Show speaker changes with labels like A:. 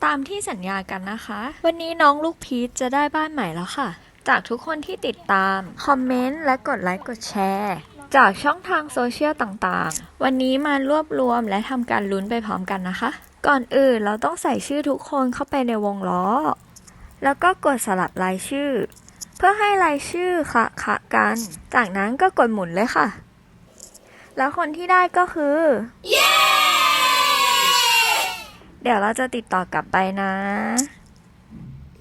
A: ตามที่สัญญากันนะคะ วันนี้น้องลูกพีชจะได้บ้านใหม่แล้วค่ะจากทุกคนที่ติดตามคอมเมนต์และกดไลค์กดแชร์จากช่องทางโซเชียลต่างๆวันนี้มารวบรวมและทำการลุ้นไปพร้อมกันนะคะก่อนอื่นเราต้องใส่ชื่อทุกคนเข้าไปในวงล้อแล้วก็กดสลับรายชื่อเพื่อให้รายชื่อคะกันจากนั้นก็กดหมุนเลยค่ะแล้วคนที่ได้ก็คือ เดี๋ยวเราจะติดต่อกลับไปนะ